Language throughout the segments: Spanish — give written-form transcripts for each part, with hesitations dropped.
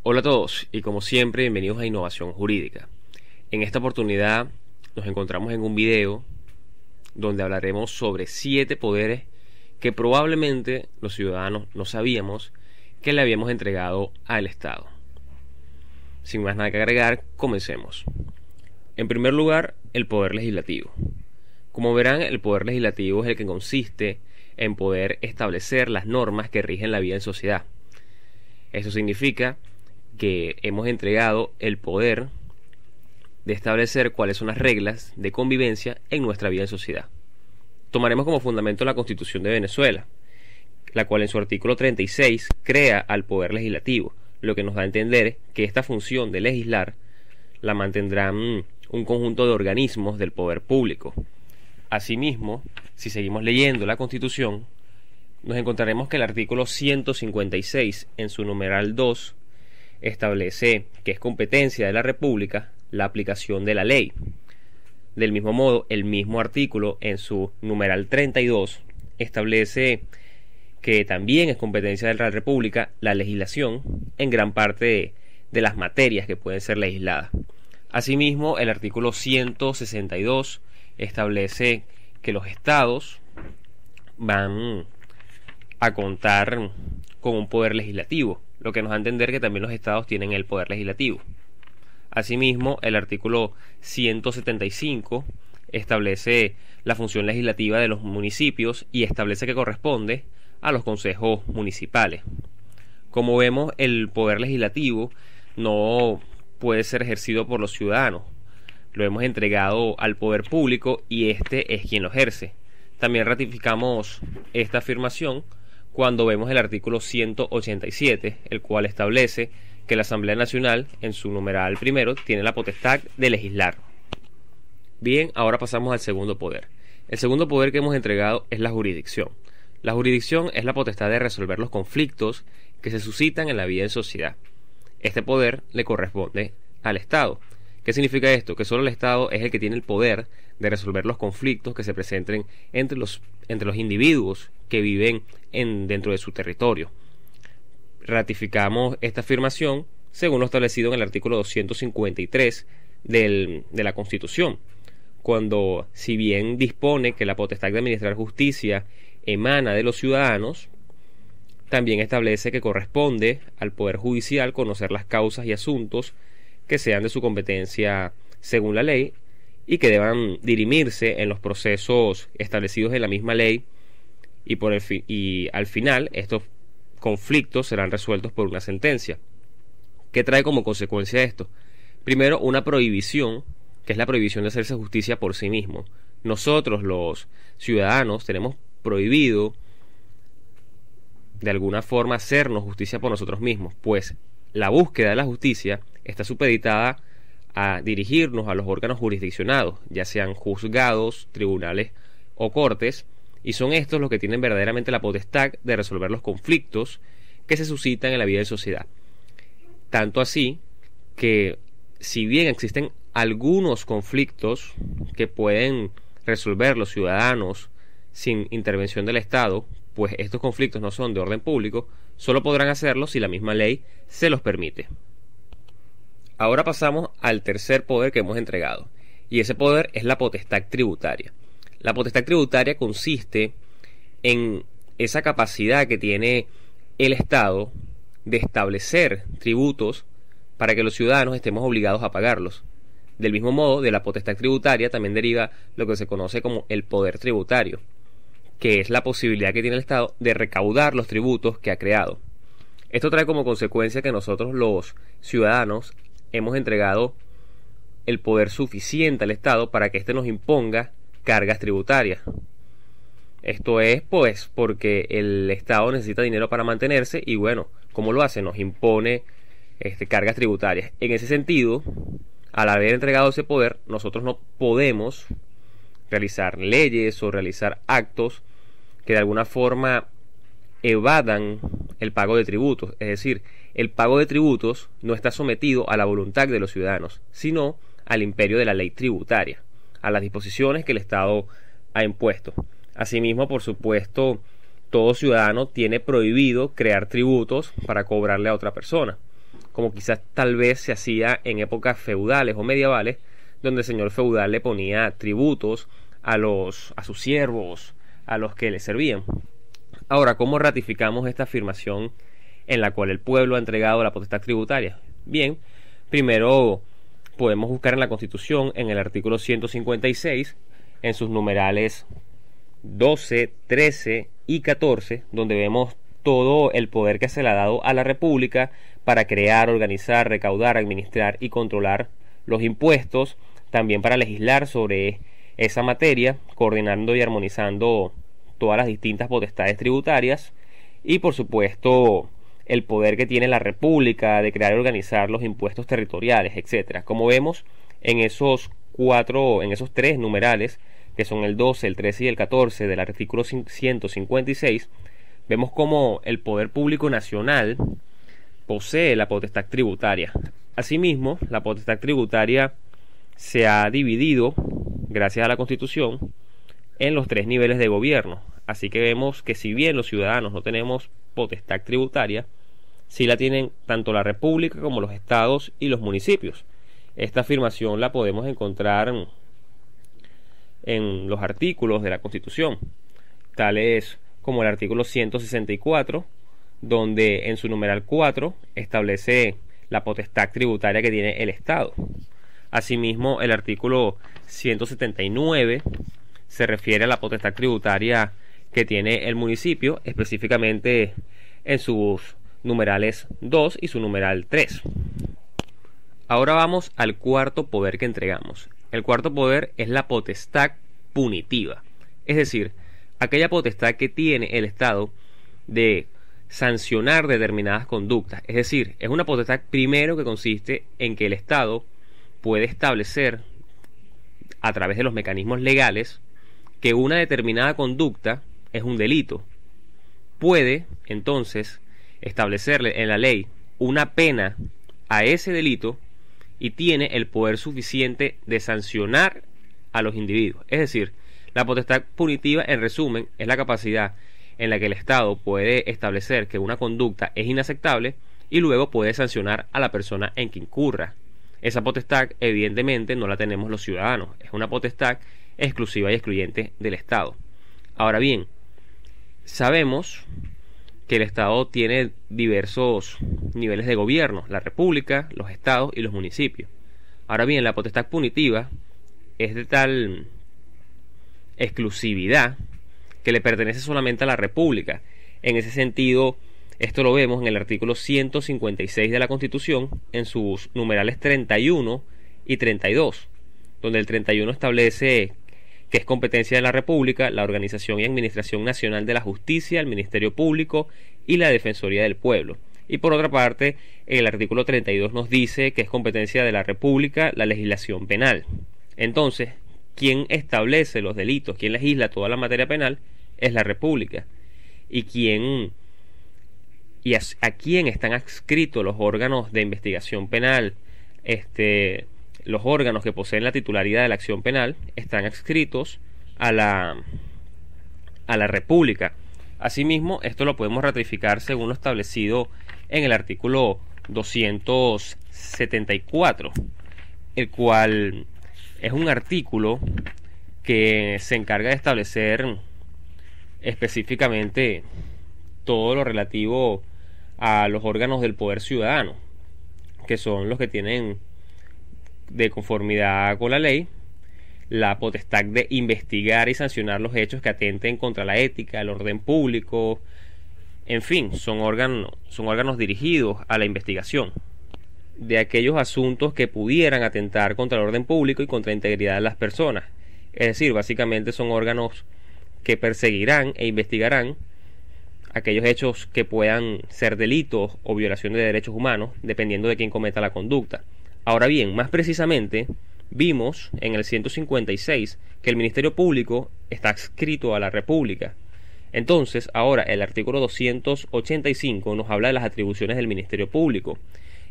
Hola a todos y como siempre bienvenidos a Innovación Jurídica. En esta oportunidad nos encontramos en un video donde hablaremos sobre 7 poderes que probablemente los ciudadanos no sabíamos que le habíamos entregado al Estado. Sin más nada que agregar, comencemos. En primer lugar, el poder legislativo. Como verán, el poder legislativo es el que consiste en poder establecer las normas que rigen la vida en sociedad. Eso significa que hemos entregado el poder de establecer cuáles son las reglas de convivencia en nuestra vida en sociedad. Tomaremos como fundamento la Constitución de Venezuela, la cual en su artículo 36 crea al poder legislativo, lo que nos da a entender que esta función de legislar la mantendrán un conjunto de organismos del poder público. Asimismo, si seguimos leyendo la Constitución, nos encontraremos que el artículo 156 en su numeral 2 establece que es competencia de la República la aplicación de la ley. Del mismo modo, el mismo artículo en su numeral 32 establece que también es competencia de la República la legislación en gran parte de las materias que pueden ser legisladas. Asimismo, el artículo 162 establece que los estados van a contar con un poder legislativo, lo que nos da a entender que también los estados tienen el poder legislativo. Asimismo, el artículo 175 establece la función legislativa de los municipios y establece que corresponde a los consejos municipales. Como vemos, el poder legislativo no puede ser ejercido por los ciudadanos. Lo hemos entregado al poder público y este es quien lo ejerce. También ratificamos esta afirmación cuando vemos el artículo 187, el cual establece que la Asamblea Nacional, en su numeral primero, tiene la potestad de legislar. Bien, ahora pasamos al segundo poder. El segundo poder que hemos entregado es la jurisdicción. La jurisdicción es la potestad de resolver los conflictos que se suscitan en la vida en sociedad. Este poder le corresponde al Estado. ¿Qué significa esto? Que solo el Estado es el que tiene el poder de resolver los conflictos que se presenten entre los individuos que viven dentro de su territorio. Ratificamos esta afirmación según lo establecido en el artículo 253 de la Constitución, cuando, si bien dispone que la potestad de administrar justicia emana de los ciudadanos, también establece que corresponde al Poder Judicial conocer las causas y asuntos que sean de su competencia según la ley y que deban dirimirse en los procesos establecidos en la misma ley y al final estos conflictos serán resueltos por una sentencia. ¿Qué trae como consecuencia esto? Primero, una prohibición, que es la prohibición de hacerse justicia por sí mismo. Nosotros, los ciudadanos, tenemos prohibido de alguna forma hacernos justicia por nosotros mismos, pues la búsqueda de la justicia está supeditada a dirigirnos a los órganos jurisdiccionados, ya sean juzgados, tribunales o cortes, y son estos los que tienen verdaderamente la potestad de resolver los conflictos que se suscitan en la vida de sociedad. Tanto así que, si bien existen algunos conflictos que pueden resolver los ciudadanos sin intervención del Estado, pues estos conflictos no son de orden público, solo podrán hacerlo si la misma ley se los permite. Ahora pasamos al tercer poder que hemos entregado, y ese poder es la potestad tributaria. La potestad tributaria consiste en esa capacidad que tiene el Estado de establecer tributos para que los ciudadanos estemos obligados a pagarlos. Del mismo modo, de la potestad tributaria también deriva lo que se conoce como el poder tributario, que es la posibilidad que tiene el Estado de recaudar los tributos que ha creado. Esto trae como consecuencia que nosotros, los ciudadanos, hemos entregado el poder suficiente al Estado para que éste nos imponga cargas tributarias. Esto es, pues, porque el Estado necesita dinero para mantenerse y, bueno, ¿cómo lo hace? Nos impone cargas tributarias. En ese sentido, al haber entregado ese poder, nosotros no podemos realizar leyes o realizar actos que de alguna forma evadan el pago de tributos. Es decir, el pago de tributos no está sometido a la voluntad de los ciudadanos, sino al imperio de la ley tributaria, a las disposiciones que el Estado ha impuesto. Asimismo, por supuesto, todo ciudadano tiene prohibido crear tributos para cobrarle a otra persona. como quizás tal vez se hacía en épocas feudales o medievales, donde el señor feudal le ponía tributos a sus siervos, a los que le servían. Ahora, ¿cómo ratificamos esta afirmación en la cual el pueblo ha entregado la potestad tributaria? Bien, primero podemos buscar en la Constitución, en el artículo 156, en sus numerales 12, 13 y 14, donde vemos todo el poder que se le ha dado a la República para crear, organizar, recaudar, administrar y controlar los impuestos, también para legislar sobre esa materia, coordinando y armonizando todas las distintas potestades tributarias, y por supuesto el poder que tiene la República de crear y organizar los impuestos territoriales, etcétera. Como vemos en esos tres numerales, que son el 12, el 13 y el 14 del artículo 156, vemos cómo el poder público nacional posee la potestad tributaria. Asimismo, la potestad tributaria se ha dividido, gracias a la Constitución, en los 3 niveles de gobierno. Así que vemos que si bien los ciudadanos no tenemos potestad tributaria, sí la tienen tanto la República como los estados y los municipios. Esta afirmación la podemos encontrar en los artículos de la Constitución, tales como el artículo 164, donde en su numeral 4 establece la potestad tributaria que tiene el Estado. Asimismo, el artículo 179 se refiere a la potestad tributaria que tiene el municipio, específicamente en sus numerales 2 y su numeral 3. Ahora vamos al cuarto poder que entregamos. El cuarto poder es la potestad punitiva, es decir, aquella potestad que tiene el Estado de sancionar determinadas conductas. Es decir, es una potestad primero que consiste en que el Estado puede establecer a través de los mecanismos legales que una determinada conducta es un delito. Puede entonces establecerle en la ley una pena a ese delito y tiene el poder suficiente de sancionar a los individuos. Es decir, la potestad punitiva, en resumen, es la capacidad en la que el Estado puede establecer que una conducta es inaceptable y luego puede sancionar a la persona en que incurra. Esa potestad, evidentemente, no la tenemos los ciudadanos. Es una potestad exclusiva y excluyente del Estado. Ahora bien, sabemos que el Estado tiene diversos niveles de gobierno: la República, los estados y los municipios. Ahora bien, la potestad punitiva es de tal exclusividad que le pertenece solamente a la República. En ese sentido, esto lo vemos en el artículo 156 de la Constitución, en sus numerales 31 y 32, donde el 31 establece que es competencia de la República la organización y administración nacional de la justicia, el Ministerio Público y la Defensoría del Pueblo. Y por otra parte, el artículo 32 nos dice que es competencia de la República la legislación penal. Entonces, ¿quién establece los delitos, quién legisla toda la materia penal? Es la República. ¿Y a quién están adscritos los órganos de investigación penal? Los órganos que poseen la titularidad de la acción penal están adscritos a la República. Asimismo, esto lo podemos ratificar según lo establecido en el artículo 274, el cual es un artículo que se encarga de establecer específicamente todo lo relativo a los órganos del poder ciudadano, que son los que tienen, de conformidad con la ley, la potestad de investigar y sancionar los hechos que atenten contra la ética, el orden público. En fin, son órganos dirigidos a la investigación de aquellos asuntos que pudieran atentar contra el orden público y contra la integridad de las personas. Es decir, básicamente son órganos que perseguirán e investigarán aquellos hechos que puedan ser delitos o violación de derechos humanos, dependiendo de quién cometa la conducta. Ahora bien, más precisamente, vimos en el 156 que el Ministerio Público está adscrito a la República. Entonces, ahora el artículo 285 nos habla de las atribuciones del Ministerio Público,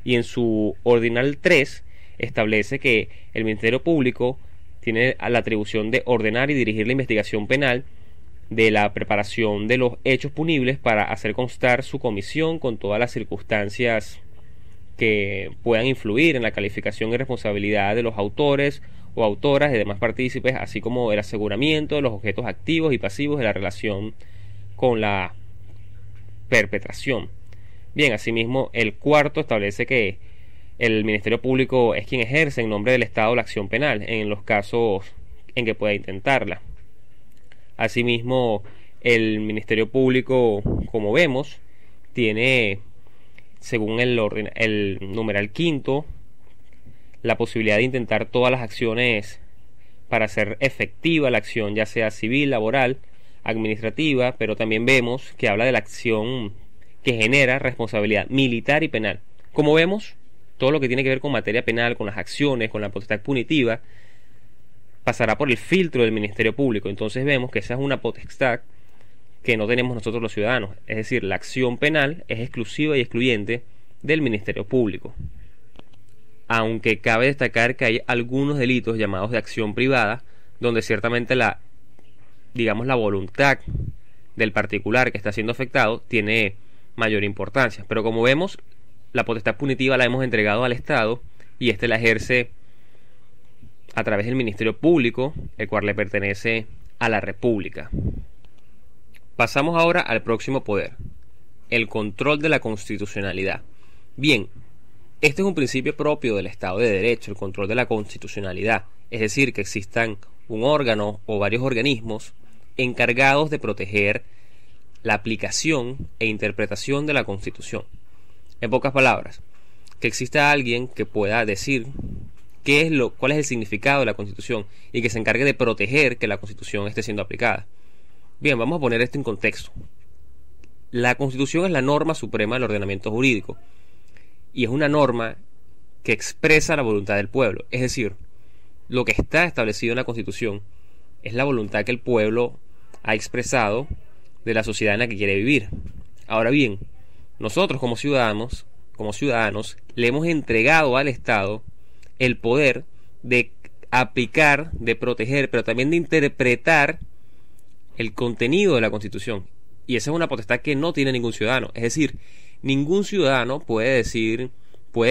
y en su ordinal 3 establece que el Ministerio Público tiene la atribución de ordenar y dirigir la investigación penal, de la preparación de los hechos punibles para hacer constar su comisión con todas las circunstancias que puedan influir en la calificación y responsabilidad de los autores o autoras y demás partícipes, así como el aseguramiento de los objetos activos y pasivos de la relación con la perpetración. Bien, asimismo, el cuarto establece que el Ministerio Público es quien ejerce en nombre del Estado la acción penal en los casos en que pueda intentarla. Asimismo, el Ministerio Público, como vemos, tiene, según el numeral quinto, la posibilidad de intentar todas las acciones para hacer efectiva la acción, ya sea civil, laboral, administrativa, pero también vemos que habla de la acción que genera responsabilidad militar y penal. Como vemos, todo lo que tiene que ver con materia penal, con las acciones, con la potestad punitiva, pasará por el filtro del Ministerio Público. Entonces vemos que esa es una potestad que no tenemos nosotros los ciudadanos. Es decir, la acción penal es exclusiva y excluyente del Ministerio Público. Aunque cabe destacar que hay algunos delitos llamados de acción privada, donde ciertamente la voluntad del particular que está siendo afectado tiene mayor importancia. Pero como vemos, la potestad punitiva la hemos entregado al Estado y éste la ejerce a través del Ministerio Público, el cual le pertenece a la República. Pasamos ahora al próximo poder, el control de la constitucionalidad. Bien, este es un principio propio del Estado de Derecho, el control de la constitucionalidad, es decir, que existan un órgano o varios organismos encargados de proteger la aplicación e interpretación de la Constitución. En pocas palabras, que exista alguien que pueda decir cuál es el significado de la Constitución y que se encargue de proteger que la Constitución esté siendo aplicada. Bien, vamos a poner esto en contexto. La Constitución es la norma suprema del ordenamiento jurídico y es una norma que expresa la voluntad del pueblo. Es decir, lo que está establecido en la Constitución es la voluntad que el pueblo ha expresado de la sociedad en la que quiere vivir. Ahora bien, nosotros como ciudadanos, le hemos entregado al Estado el poder de aplicar, de proteger, pero también de interpretar el contenido de la Constitución. Y esa es una potestad que no tiene ningún ciudadano. Es decir, ningún ciudadano puede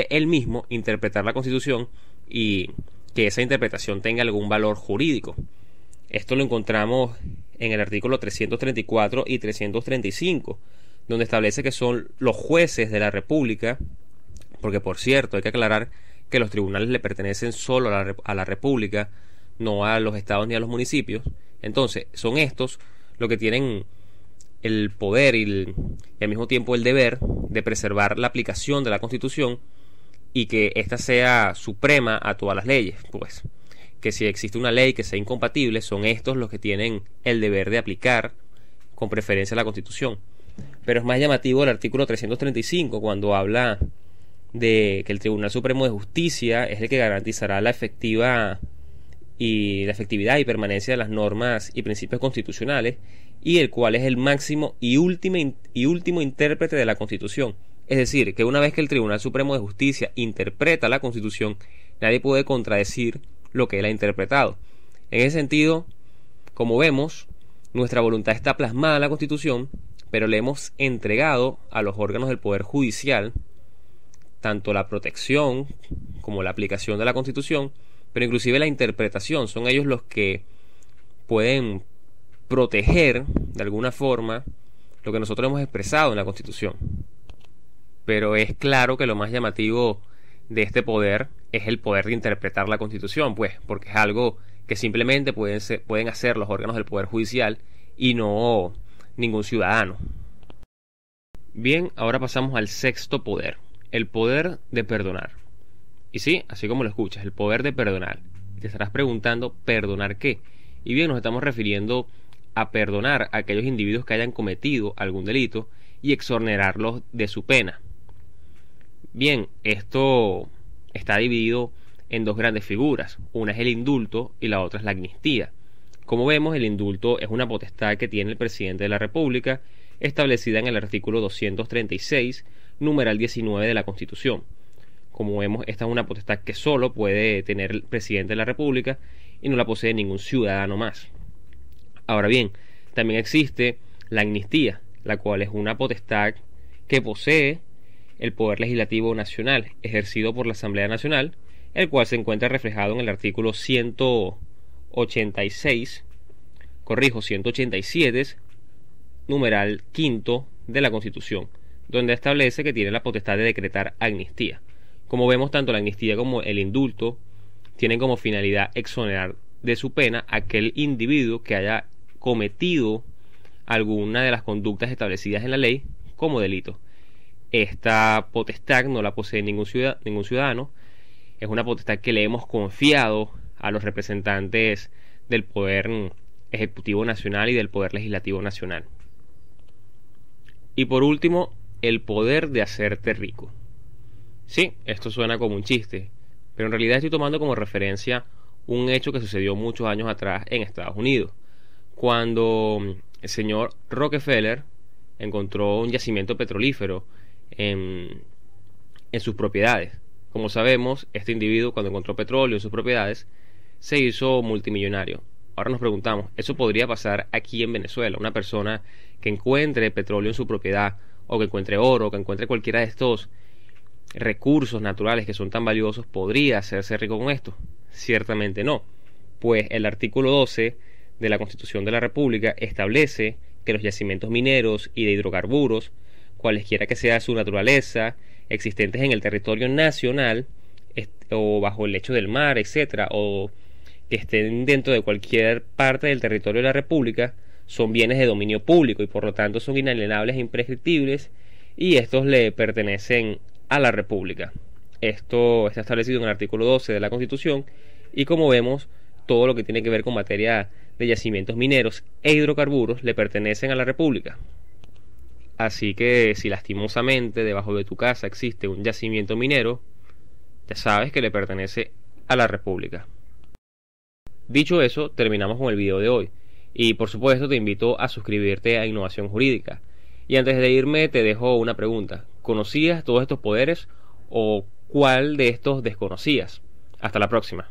él mismo interpretar la Constitución y que esa interpretación tenga algún valor jurídico. Esto lo encontramos en el artículo 334 y 335, donde establece que son los jueces de la República, porque por cierto hay que aclarar que los tribunales le pertenecen solo a la República, no a los estados ni a los municipios. Entonces son estos los que tienen el poder y al mismo tiempo el deber de preservar la aplicación de la Constitución y que ésta sea suprema a todas las leyes. Pues que si existe una ley que sea incompatible, son estos los que tienen el deber de aplicar con preferencia la Constitución. Pero es más llamativo el artículo 335 cuando habla de que el Tribunal Supremo de Justicia es el que garantizará la efectividad y permanencia de las normas y principios constitucionales, y el cual es el máximo y último intérprete de la Constitución. Es decir, que una vez que el Tribunal Supremo de Justicia interpreta la Constitución, nadie puede contradecir lo que él ha interpretado. En ese sentido, como vemos, nuestra voluntad está plasmada en la Constitución, pero le hemos entregado a los órganos del Poder Judicial tanto la protección como la aplicación de la Constitución, pero inclusive la interpretación. Son ellos los que pueden proteger de alguna forma lo que nosotros hemos expresado en la Constitución. Pero es claro que lo más llamativo de este poder es el poder de interpretar la Constitución, pues, porque es algo que simplemente pueden hacer los órganos del Poder Judicial y no ningún ciudadano. Bien, ahora pasamos al sexto poder, el poder de perdonar. Y sí, así como lo escuchas, el poder de perdonar. Te estarás preguntando, ¿perdonar qué? Y bien, nos estamos refiriendo a perdonar a aquellos individuos que hayan cometido algún delito y exonerarlos de su pena. Bien, esto está dividido en dos grandes figuras. Una es el indulto y la otra es la amnistía. Como vemos, el indulto es una potestad que tiene el presidente de la República, establecida en el artículo 236, numeral 19 de la Constitución. Como vemos, esta es una potestad que solo puede tener el presidente de la República y no la posee ningún ciudadano más. Ahora bien, también existe la amnistía, la cual es una potestad que posee el poder legislativo nacional ejercido por la Asamblea Nacional, el cual se encuentra reflejado en el artículo 187, numeral quinto de la Constitución, donde establece que tiene la potestad de decretar amnistía. Como vemos, tanto la amnistía como el indulto tienen como finalidad exonerar de su pena a aquel individuo que haya cometido alguna de las conductas establecidas en la ley como delito. Esta potestad no la posee ningún ciudadano, es una potestad que le hemos confiado a los representantes del Poder Ejecutivo Nacional y del Poder Legislativo Nacional. Y por último, el poder de hacerte rico. Sí, esto suena como un chiste, pero en realidad estoy tomando como referencia un hecho que sucedió muchos años atrás en Estados Unidos, cuando el señor Rockefeller encontró un yacimiento petrolífero en sus propiedades. Como sabemos, este individuo, cuando encontró petróleo en sus propiedades, se hizo multimillonario. Ahora nos preguntamos, ¿eso podría pasar aquí en Venezuela? Una persona que encuentre petróleo en su propiedad, o que encuentre oro, o que encuentre cualquiera de estos recursos naturales que son tan valiosos, ¿podría hacerse rico con esto? Ciertamente no, pues el artículo 12 de la Constitución de la República establece que los yacimientos mineros y de hidrocarburos, cualesquiera que sea su naturaleza, existentes en el territorio nacional o bajo el lecho del mar, etcétera, o que estén dentro de cualquier parte del territorio de la República, son bienes de dominio público y por lo tanto son inalienables e imprescriptibles, y estos le pertenecen a la República. Esto está establecido en el artículo 12 de la Constitución, y como vemos, todo lo que tiene que ver con materia de yacimientos mineros e hidrocarburos le pertenecen a la República. Así que si lastimosamente debajo de tu casa existe un yacimiento minero, ya sabes que le pertenece a la República. Dicho eso, terminamos con el video de hoy. Y por supuesto te invito a suscribirte a Innovación Jurídica. Y antes de irme te dejo una pregunta. ¿Conocías todos estos poderes o cuál de estos desconocías? Hasta la próxima.